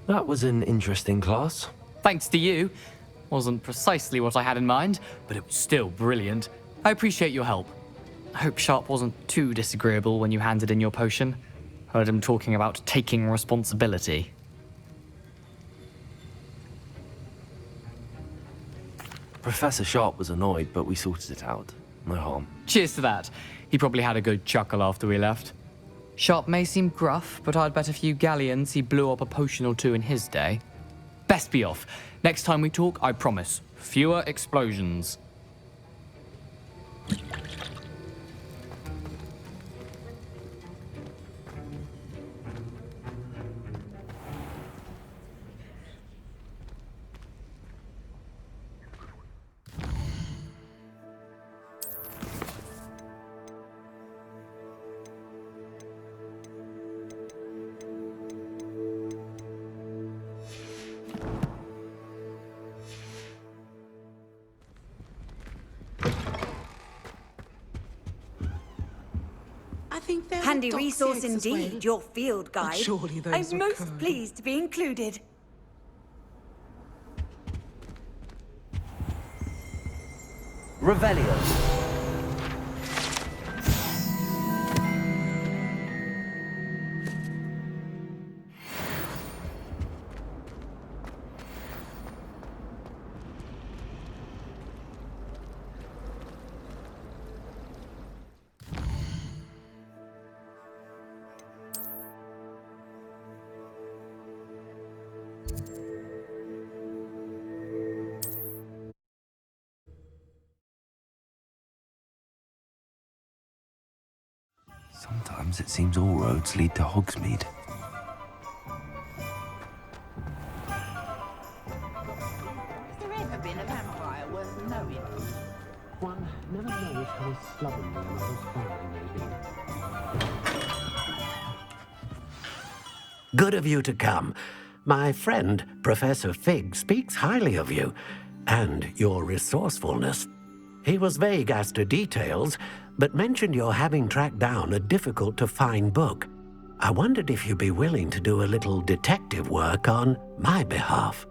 That was an interesting class. Thanks to you. Wasn't precisely what I had in mind, but it was still brilliant. I appreciate your help. I hope Sharp wasn't too disagreeable when you handed in your potion. Heard him talking about taking responsibility. Professor Sharp was annoyed, but we sorted it out. No harm. Cheers to that. He probably had a good chuckle after we left. Sharp may seem gruff, but I'd bet a few galleons he blew up a potion or two in his day. Best be off. Next time we talk, I promise, fewer explosions. Handy resource indeed, your field guide. Surely those I'm most pleased to be included. Revelio. Sometimes it seems all roads lead to Hogsmeade. Has there ever been a vampire worth knowing? One never knows how slovenly another's family may be. Good of you to come. My friend, Professor Fig, speaks highly of you, and your resourcefulness. He was vague as to details, but mentioned your having tracked down a difficult-to-find book. I wondered if you'd be willing to do a little detective work on my behalf.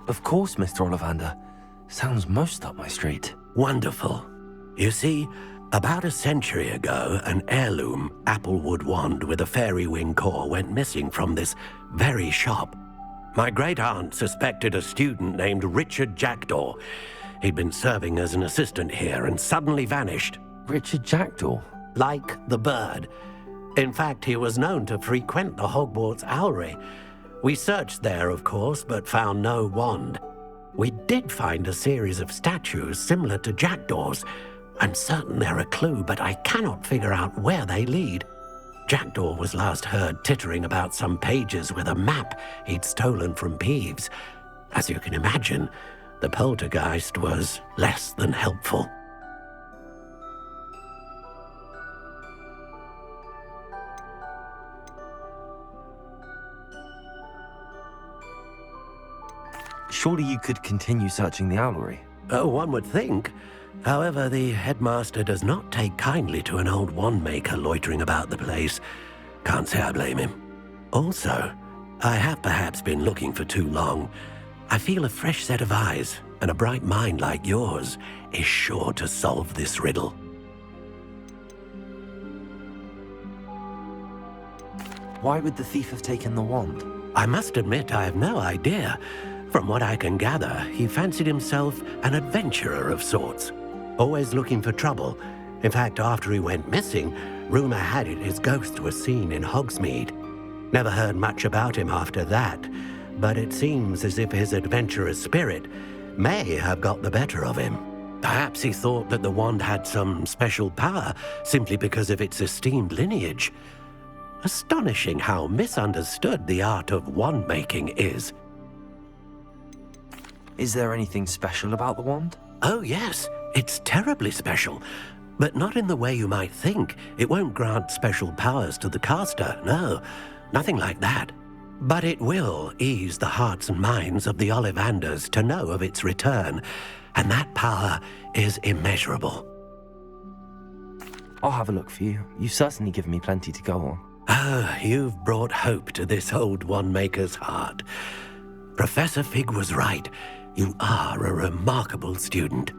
Of course, Mr. Ollivander. Sounds most up my street. Wonderful. You see, about a century ago, an heirloom applewood wand with a fairy wing core went missing from this very shop. My great-aunt suspected a student named Richard Jackdaw. He'd been serving as an assistant here and suddenly vanished. Richard Jackdaw? Like the bird. In fact, he was known to frequent the Hogwarts Owlery. We searched there, of course, but found no wand. We did find a series of statues similar to Jackdaw's. I'm certain they're a clue, but I cannot figure out where they lead. Jackdaw was last heard tittering about some pages with a map he'd stolen from Peeves. As you can imagine, the poltergeist was less than helpful. Surely you could continue searching the Owlery. Oh, one would think. However, the headmaster does not take kindly to an old wand-maker loitering about the place. Can't say I blame him. Also, I have perhaps been looking for too long. I feel a fresh set of eyes and a bright mind like yours is sure to solve this riddle. Why would the thief have taken the wand? I must admit I have no idea. From what I can gather, he fancied himself an adventurer of sorts, always looking for trouble. In fact, after he went missing, rumor had it his ghost was seen in Hogsmeade. Never heard much about him after that, but it seems as if his adventurous spirit may have got the better of him. Perhaps he thought that the wand had some special power simply because of its esteemed lineage. Astonishing how misunderstood the art of wand-making is. Is there anything special about the wand? Oh yes, it's terribly special. But not in the way you might think. It won't grant special powers to the caster, no. Nothing like that. But it will ease the hearts and minds of the Ollivanders to know of its return. And that power is immeasurable. I'll have a look for you. You've certainly given me plenty to go on. Ah, you've brought hope to this old one-maker's heart. Professor Fig was right. You are a remarkable student.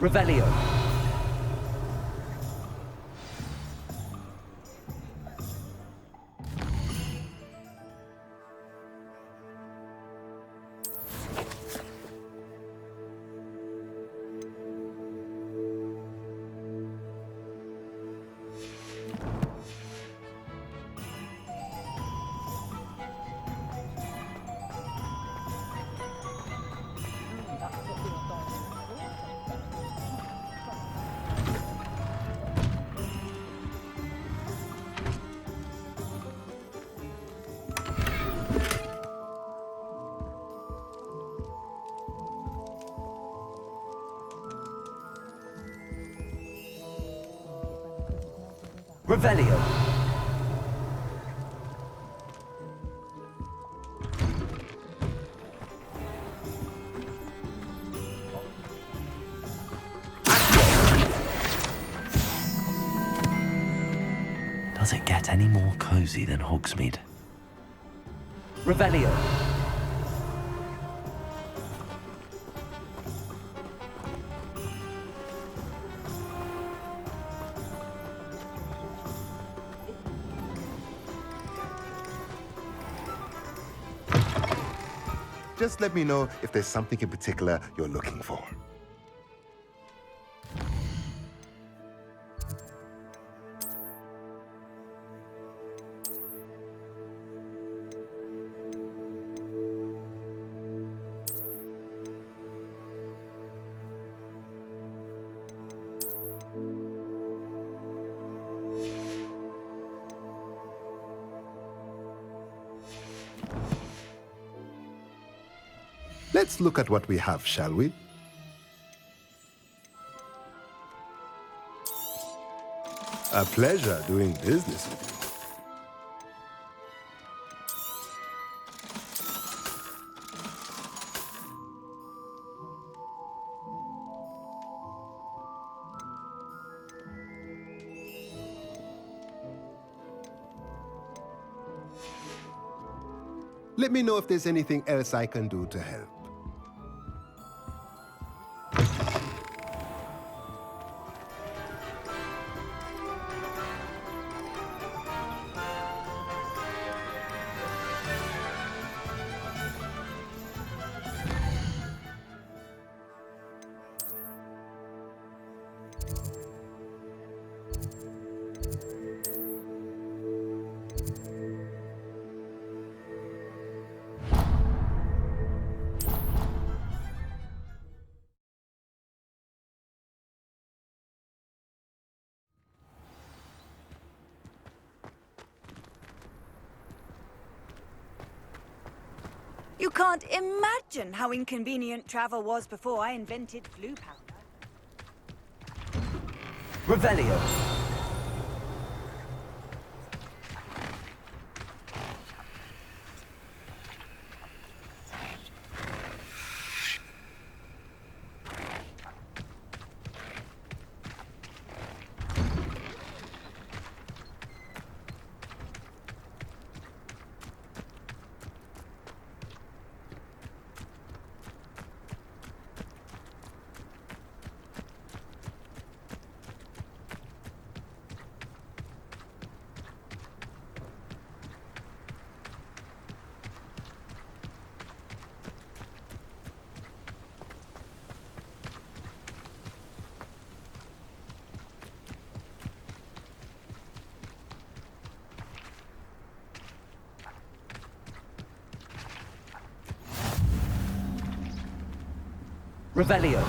Revelio. Revelio. Does it get any more cozy than Hogsmeade? Revelio. Just let me know if there's something in particular you're looking for. Let's look at what we have, shall we? A pleasure doing business with you. Let me know if there's anything else I can do to help. You can't imagine how inconvenient travel was before I invented blue powder. Revelio. Revelio.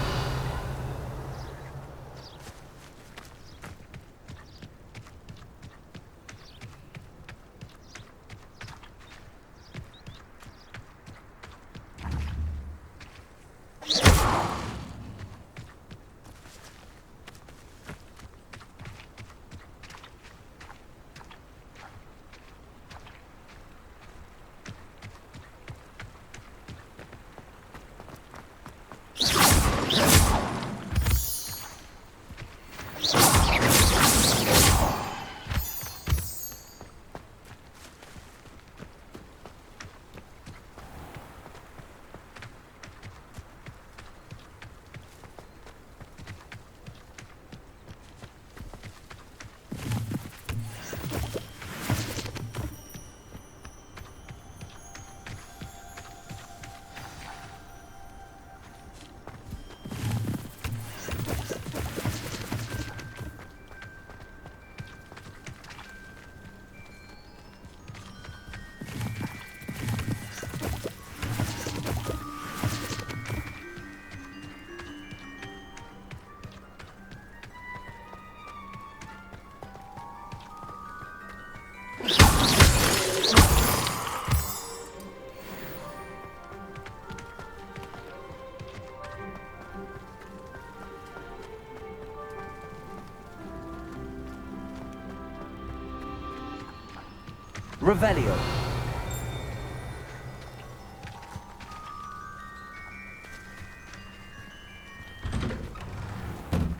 Revelio.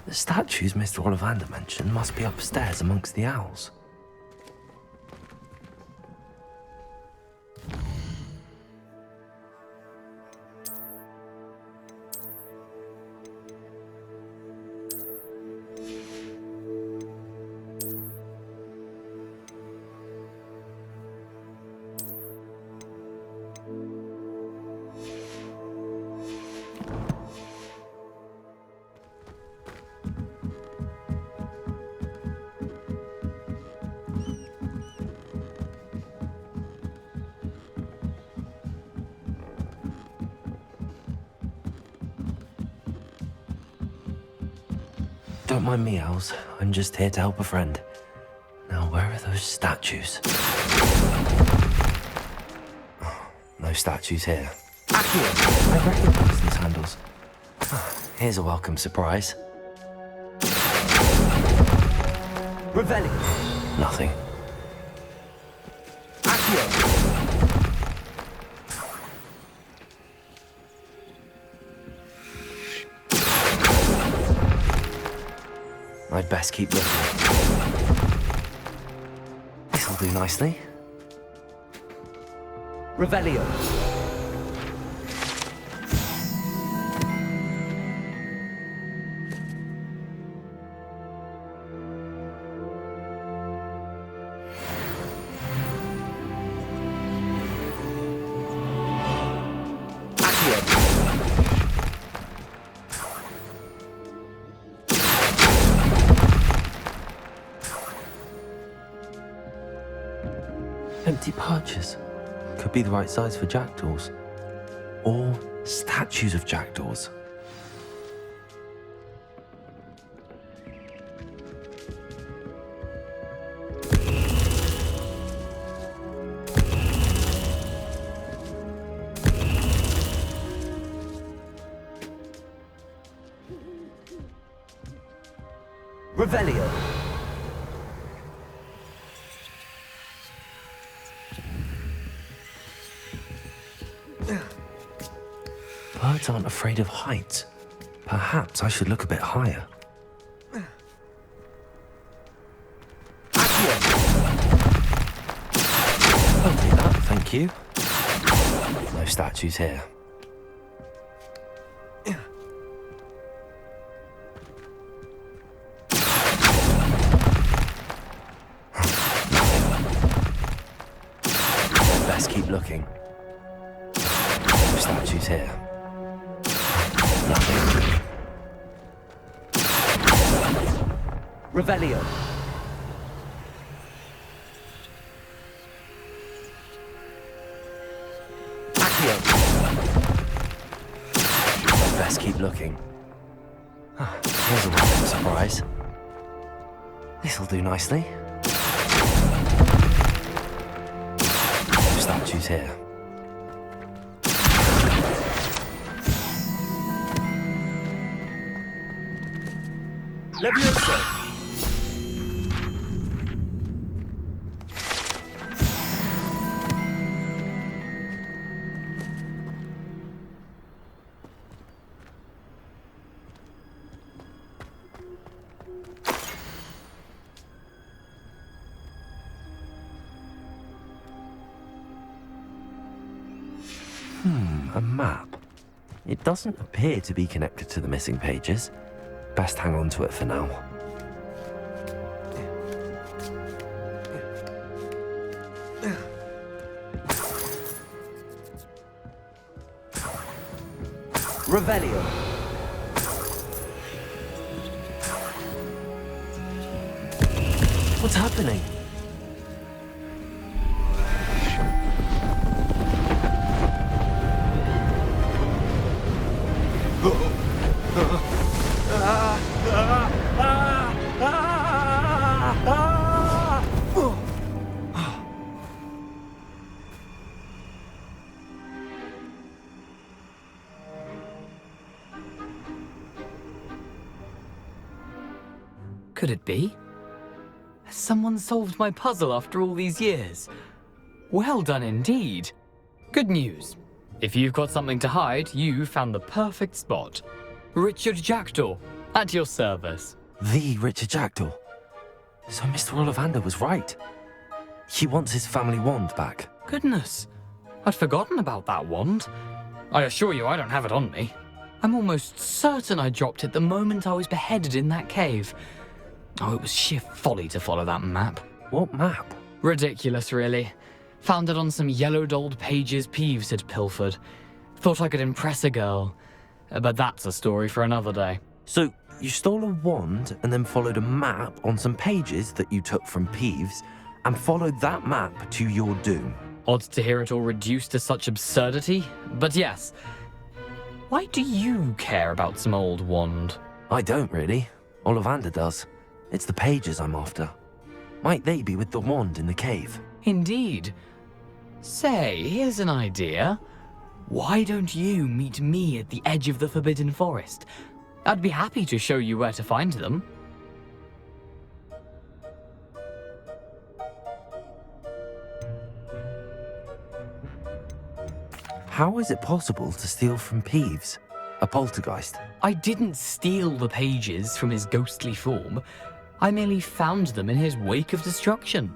The statues Mr. Ollivander mentioned must be upstairs amongst the owls. Don't mind me, owls. I'm just here to help a friend. Now, where are those statues? Oh, no statues here. Accio! I recognize these handles. Here's a welcome surprise. Revelio. Nothing. Accio. I'd best keep looking. This'll do nicely. Revelio. Empty perches. Could be the right size for jackdaws. Or statues of jackdaws. Revelio. Birds aren't afraid of heights. Perhaps I should look a bit higher. I'll take that, thank you. No statues here. I'd best keep looking. No statues here. Nothing. Revelio. Accio. I'd best keep looking. Here's a welcome surprise. This'll do nicely. No statues here. Leviosa. A map. It doesn't appear to be connected to the missing pages. Best hang on to it for now. Revelio. What's happening? Could it be? Has someone solved my puzzle after all these years? Well done indeed. Good news. If you've got something to hide, you found the perfect spot. Richard Jackdaw, at your service. The Richard Jackdaw. So Mr. Ollivander was right. He wants his family wand back. Goodness, I'd forgotten about that wand. I assure you I don't have it on me. I'm almost certain I dropped it the moment I was beheaded in that cave. Oh, it was sheer folly to follow that map. What map? Ridiculous, really. Found it on some yellowed old pages Peeves had pilfered. Thought I could impress a girl. But that's a story for another day. So you stole a wand and then followed a map on some pages that you took from Peeves and followed that map to your doom. Odd to hear it all reduced to such absurdity, but yes. Why do you care about some old wand? I don't really. Ollivander does. It's the pages I'm after. Might they be with the wand in the cave? Indeed. Say, here's an idea. Why don't you meet me at the edge of the Forbidden Forest? I'd be happy to show you where to find them. How is it possible to steal from Peeves, a poltergeist? I didn't steal the pages from his ghostly form. I merely found them in his wake of destruction.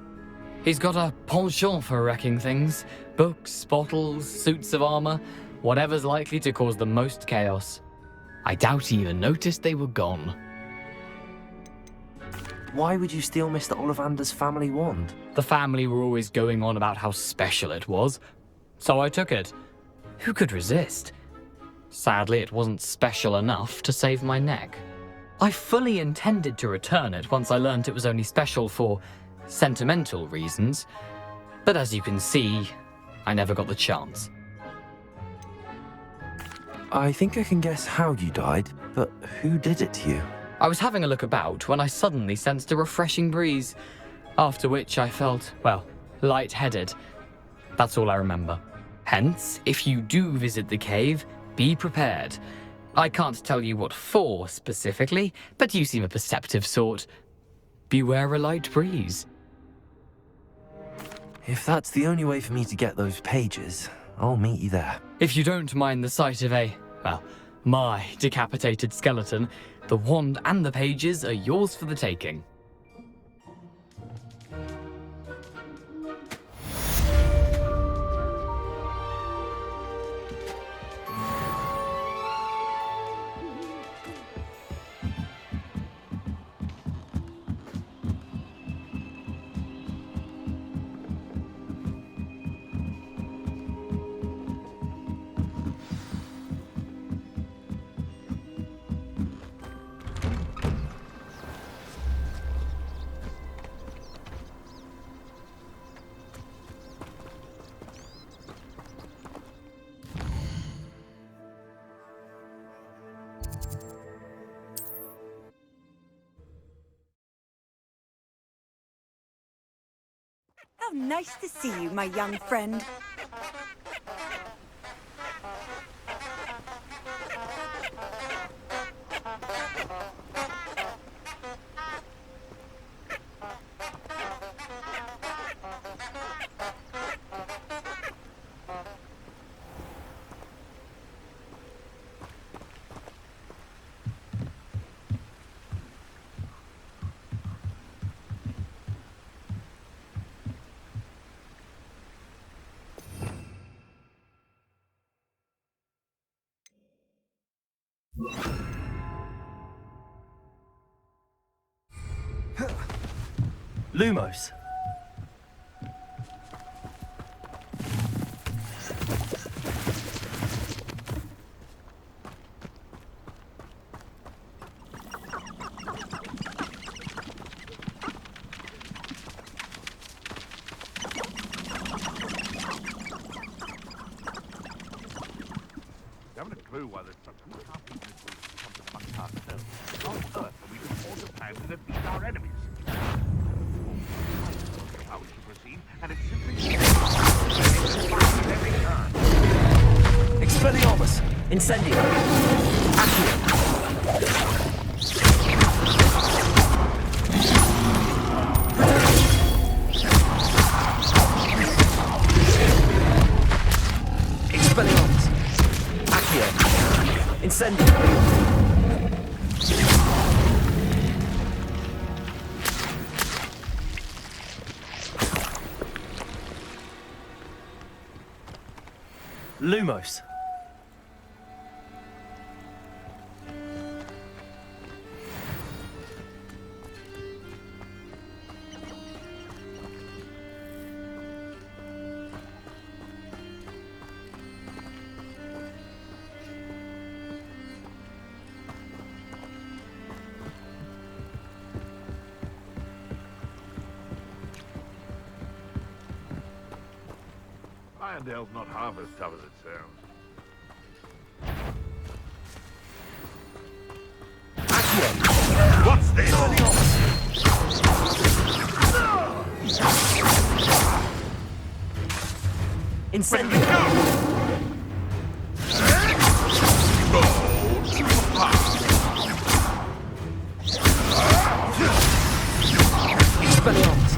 He's got a penchant for wrecking things. Books, bottles, suits of armor, whatever's likely to cause the most chaos. I doubt he even noticed they were gone. Why would you steal Mr. Ollivander's family wand? The family were always going on about how special it was, so I took it. Who could resist? Sadly, it wasn't special enough to save my neck. I fully intended to return it once I learned it was only special for sentimental reasons, but as you can see, I never got the chance. I think I can guess how you died, but who did it to you? I was having a look about when I suddenly sensed a refreshing breeze, after which I felt, well, lightheaded. That's all I remember. Hence, if you do visit the cave, be prepared. I can't tell you what for specifically, but you seem a perceptive sort. Beware a light breeze. If that's the only way for me to get those pages, I'll meet you there. If you don't mind the sight of my decapitated skeleton, the wand and the pages are yours for the taking. How nice to see you, my young friend. Lumos. Haven't a clue why there's such a happy come to fuck ourselves. On Earth, and we can also plan to defeat our enemies. How we should proceed, and it's simply every turn. Expelliarmus! Incendio! Accio! Expelliarmus. Accio. Incendio. Lumos. Irondale's not half as tough as it sounds. What's this? Incendio. Expelliarmus.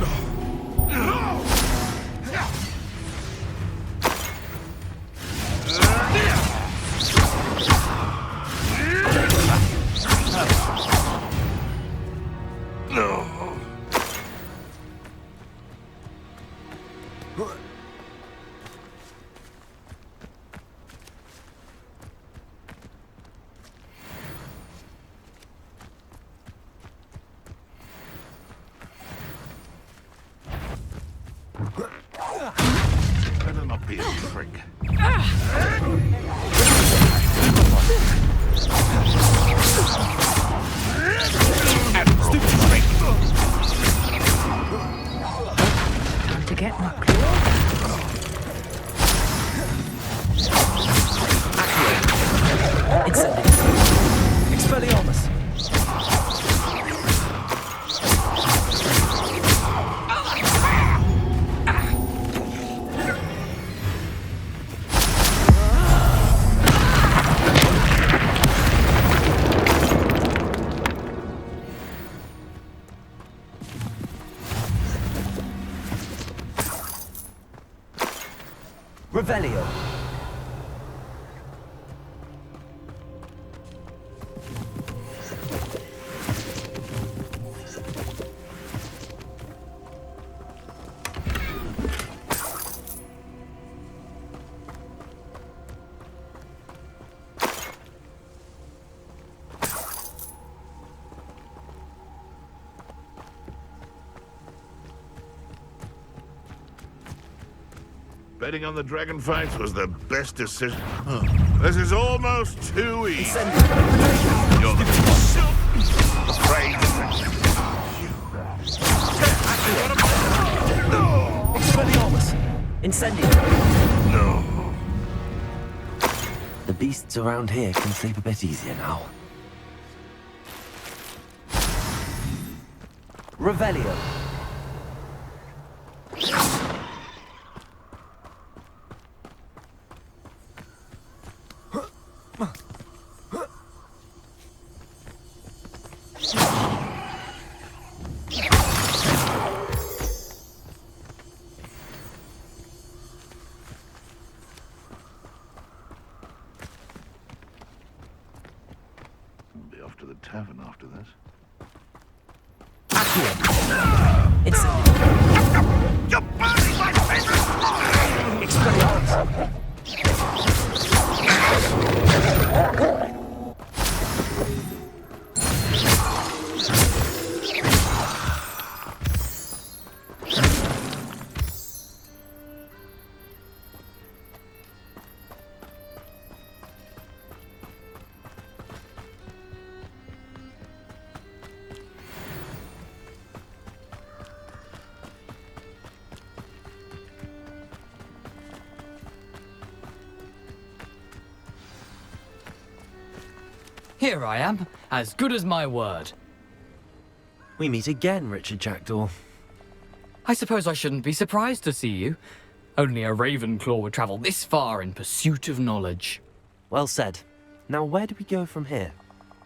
Better not be a trick. Stupid trick. To get my claw. Incendio. Expelliarmus. Revelio. Betting on the dragon fights was the best decision. This is almost too easy. You're the afraid. Expelliarmus. Incendio. No. The beasts around here can sleep a bit easier now. Revelio. Be off to the tavern after this. Accio. Incendio. You're burning my face! Expelliarmus. Here I am, as good as my word. We meet again, Richard Jackdaw. I suppose I shouldn't be surprised to see you. Only a Ravenclaw would travel this far in pursuit of knowledge. Well said. Now where do we go from here?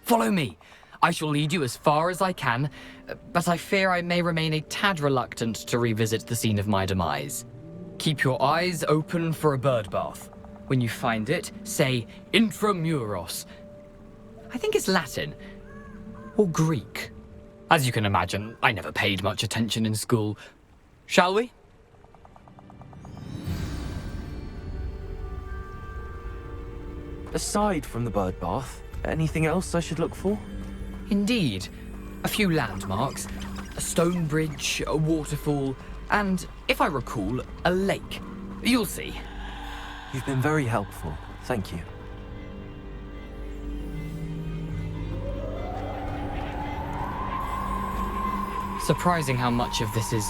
Follow me. I shall lead you as far as I can, but I fear I may remain a tad reluctant to revisit the scene of my demise. Keep your eyes open for a bird bath. When you find it, say intramuros. I think it's Latin. Or Greek. As you can imagine, I never paid much attention in school. Shall we? Aside from the bird bath, anything else I should look for? Indeed. A few landmarks. A stone bridge, a waterfall, and, if I recall, a lake. You'll see. You've been very helpful. Thank you. Surprising how much of this is,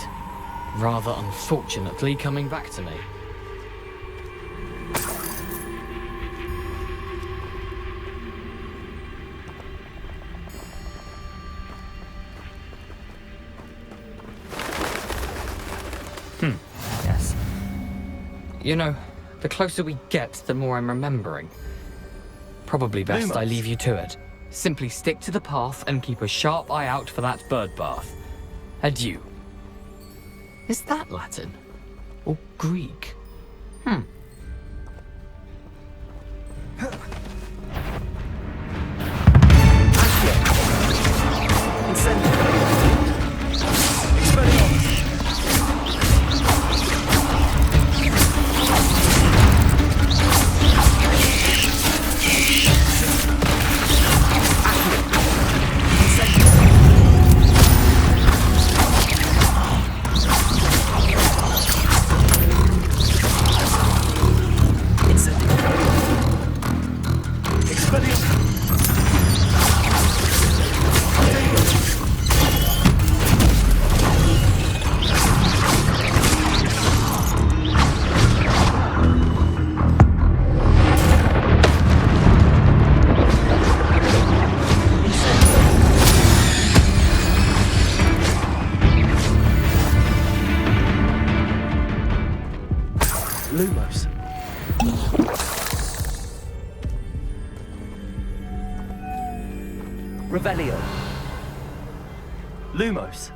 rather unfortunately, coming back to me. Yes. You know, the closer we get, the more I'm remembering. Probably best I leave you to it. Simply stick to the path and keep a sharp eye out for that bird bath. Adieu. Is that Latin? Or Greek? Lumos. Revelio. Lumos.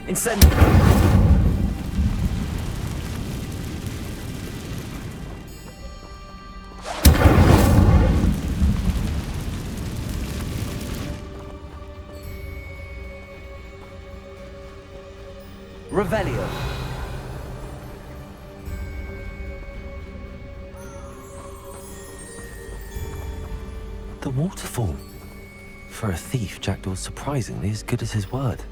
Incendio. Revelio. The waterfall. For a thief, Jackdaw's surprisingly as good as his word.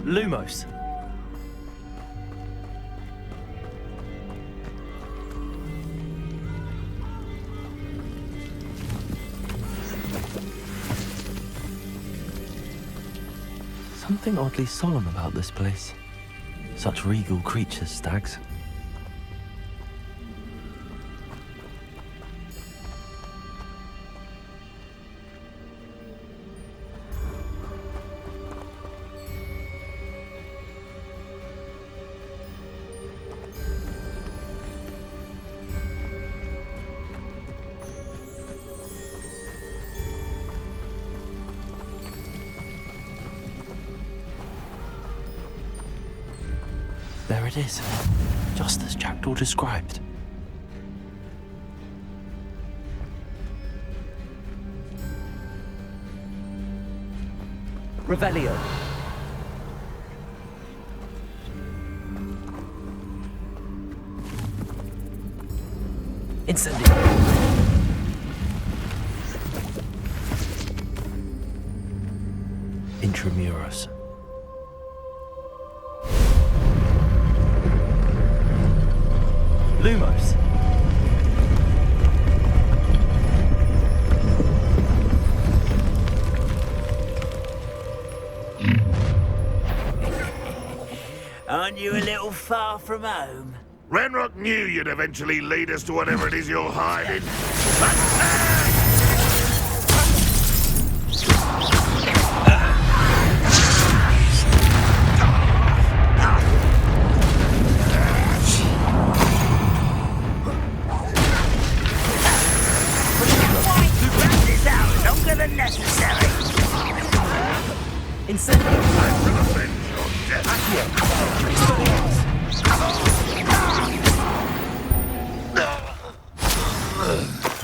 Lumos. Something oddly solemn about this place. Such regal creatures, stags. There it is, just as Jackdaw described. Revelio. Incendio. Intramuros. Lumos. Aren't you a little far from home? Ranrock knew you'd eventually lead us to whatever it is you're hiding. This out longer than necessary. Incendio. I will avenge your death.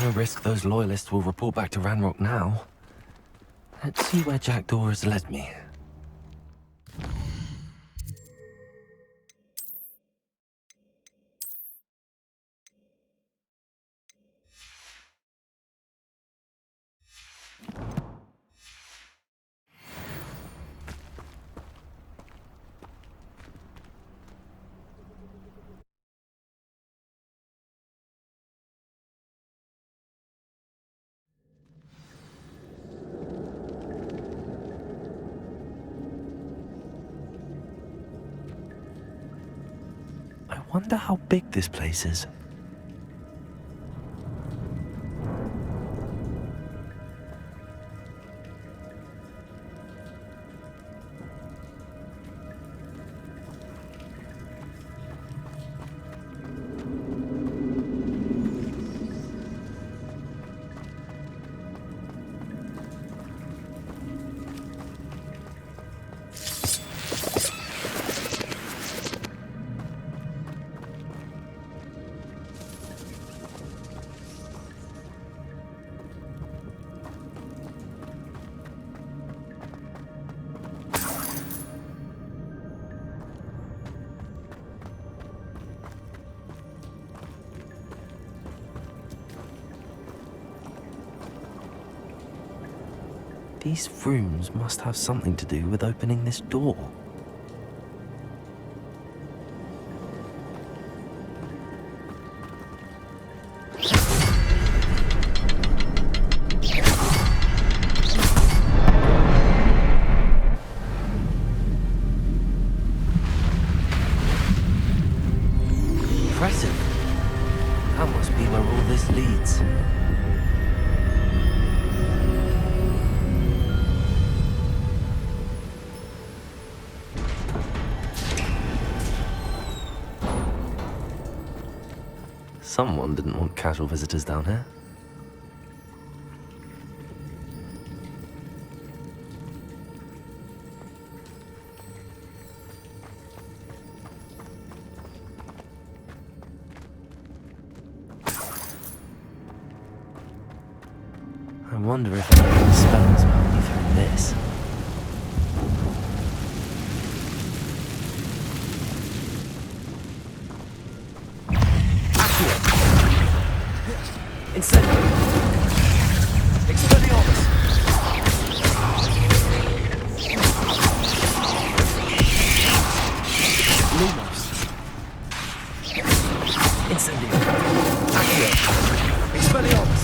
No risk those loyalists will report back to Ranrock now. Let's see where Jackdaw has led me. I wonder how big this place is. These rooms must have something to do with opening this door. Impressive. That must be where all this leads. Someone didn't want casual visitors down here. I wonder if any of the spells help me through this. Incendio. Expelliarmus. Lumos. Incendio. Accio. Expelliarmus.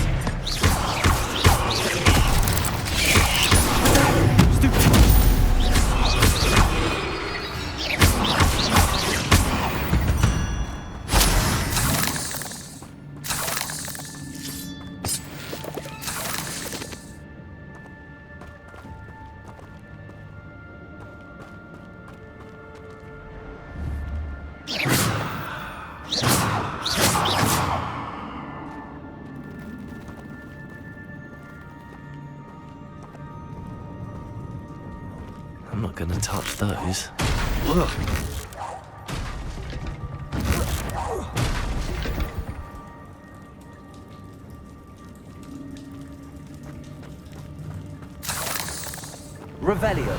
I'm not gonna touch those. Ugh. Revelio.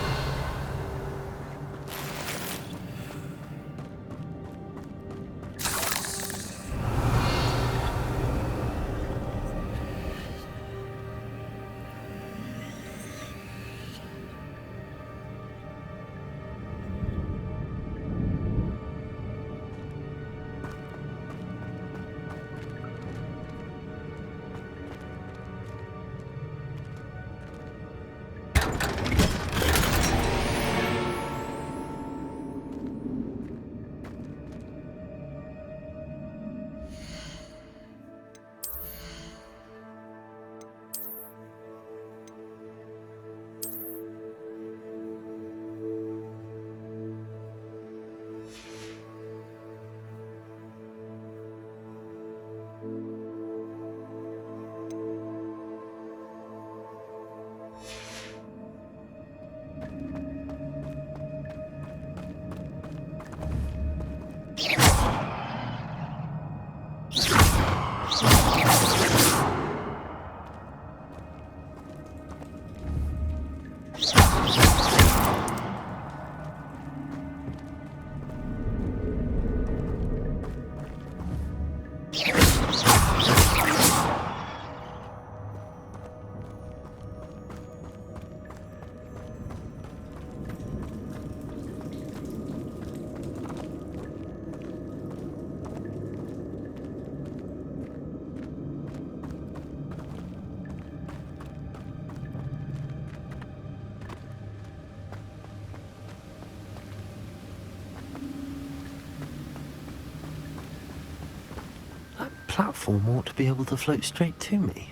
Platform ought to be able to float straight to me.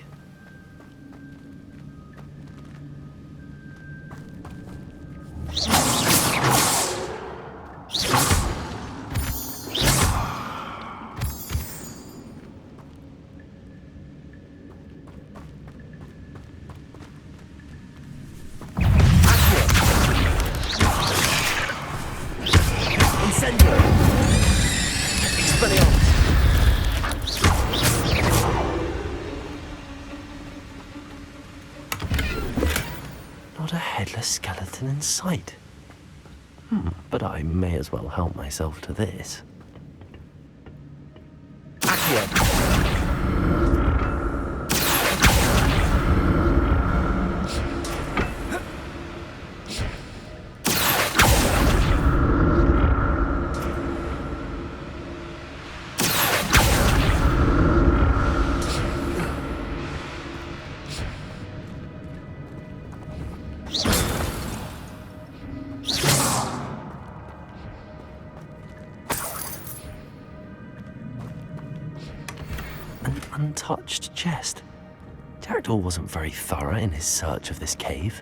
Not a headless skeleton in sight. But I may as well help myself to this. An untouched chest. Jackdaw wasn't very thorough in his search of this cave.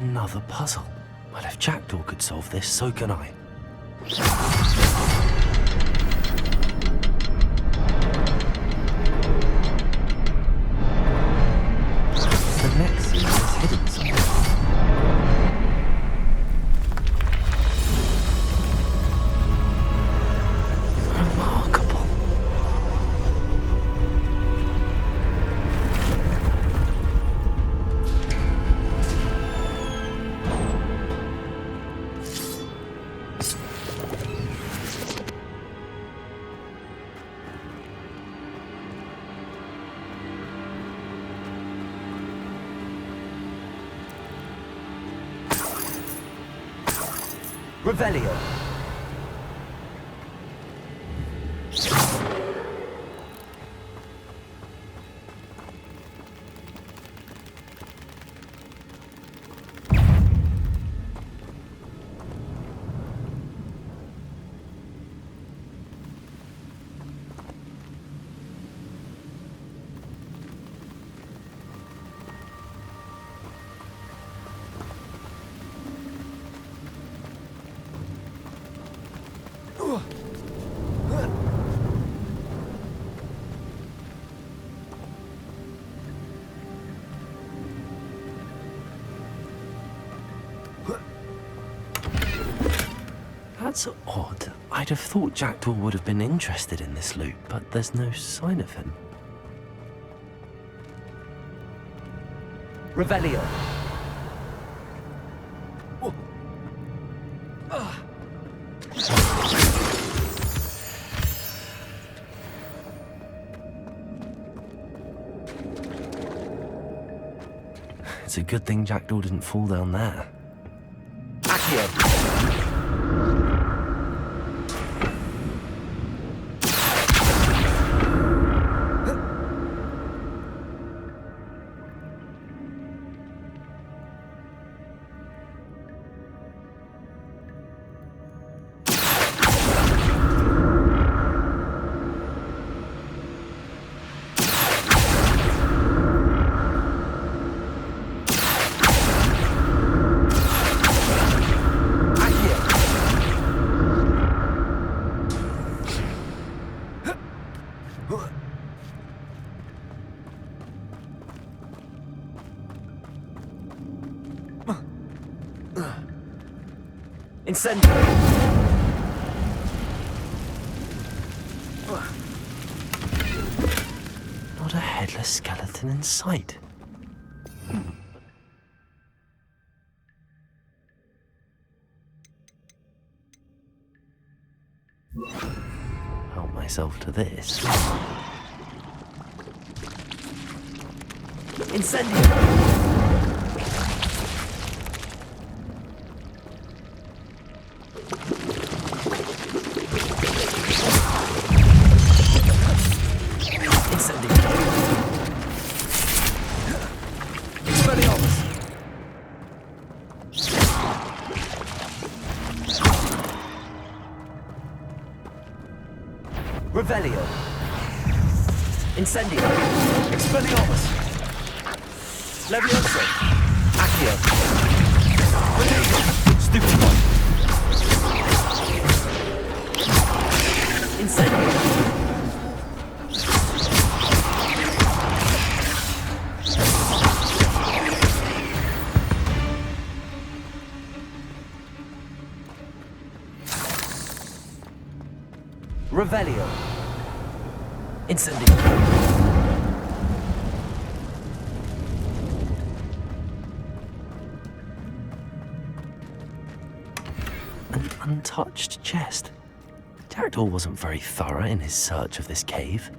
Another puzzle. Well, if Jackdaw could solve this, so can I. The next scene is hidden somewhere. Remarkable. Revelio. That's odd. I'd have thought Jackdaw would have been interested in this loot, but there's no sign of him. Revelio. a good thing Jackdaw didn't fall down there. Accio! Incendio! Not a headless skeleton in sight. Help myself to this. Incendio! Revelio. Incendio. Expelliarmus. Levioso. Accio. Stupid one. Incendio. Revelio. Incendio. An untouched chest. Jackdaw wasn't very thorough in his search of this cave.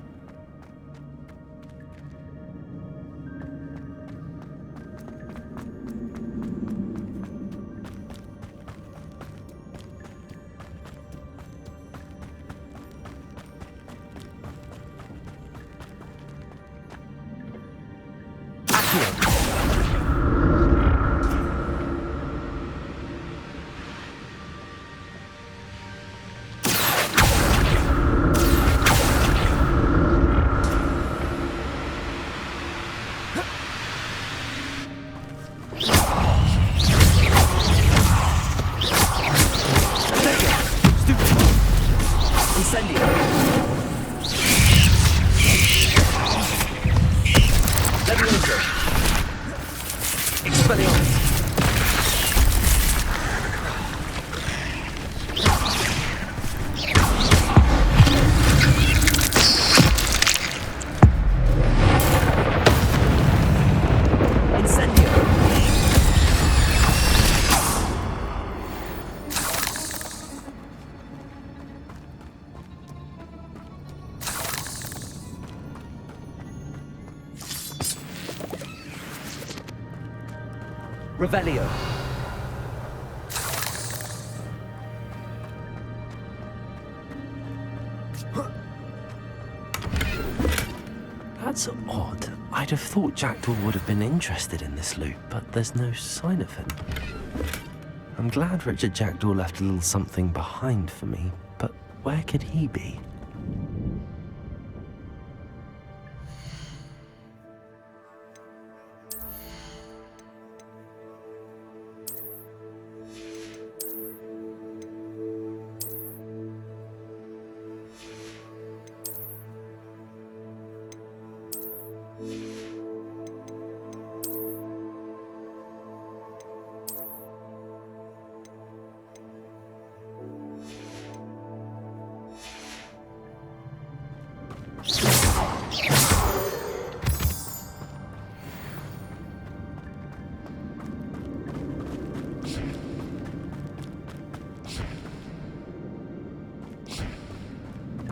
Revelio. That's odd. I'd have thought Jackdaw would have been interested in this loot, but there's no sign of him. I'm glad Richard Jackdaw left a little something behind for me, but where could he be?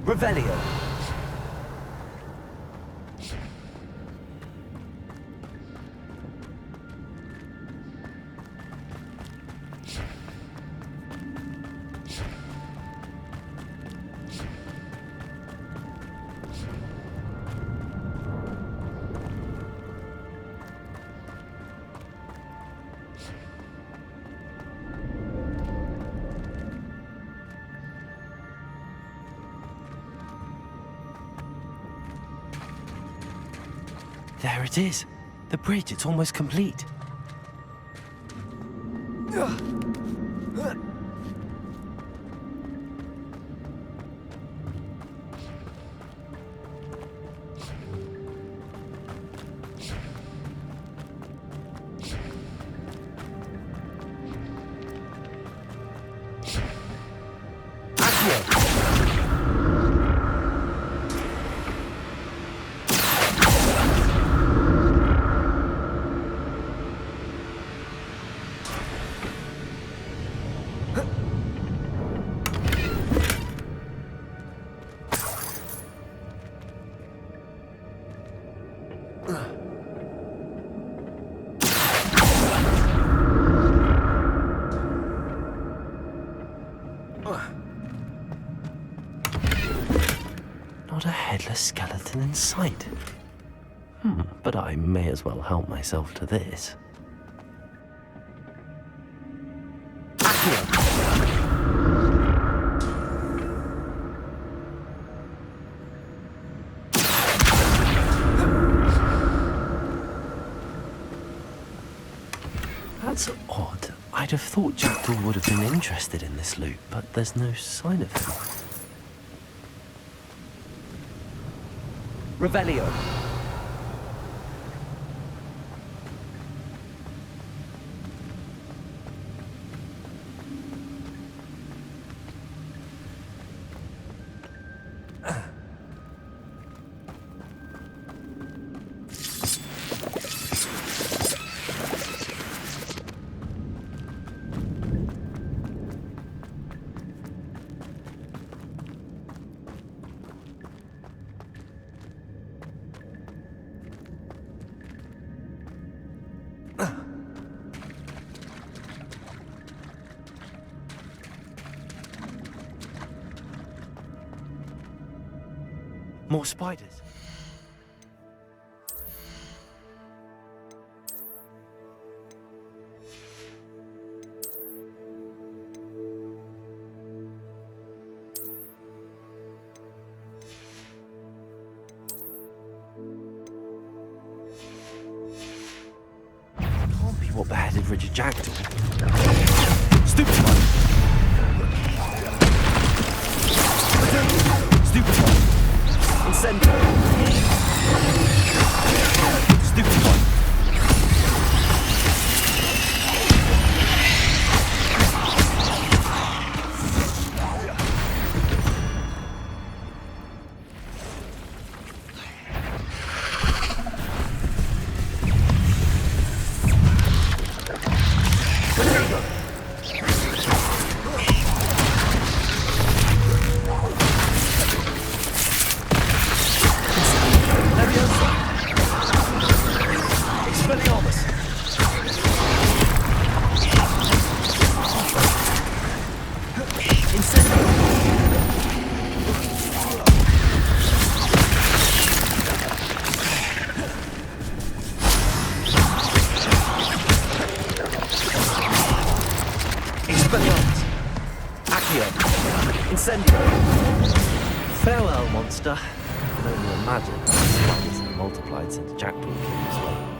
Revelio. There it is. The bridge, it's almost complete. Not a headless skeleton in sight. But I may as well help myself to this. That's odd. I'd have thought Jackdaw would have been interested in this loot, but there's no sign of him. Revelio. More spiders. Can't be what beheaded Richard Jackdaw. Stupid one. Stupid one. Incendio. Stupid one. Farewell, monster. I can only imagine how this isn't multiplied since Jackdaw came this way.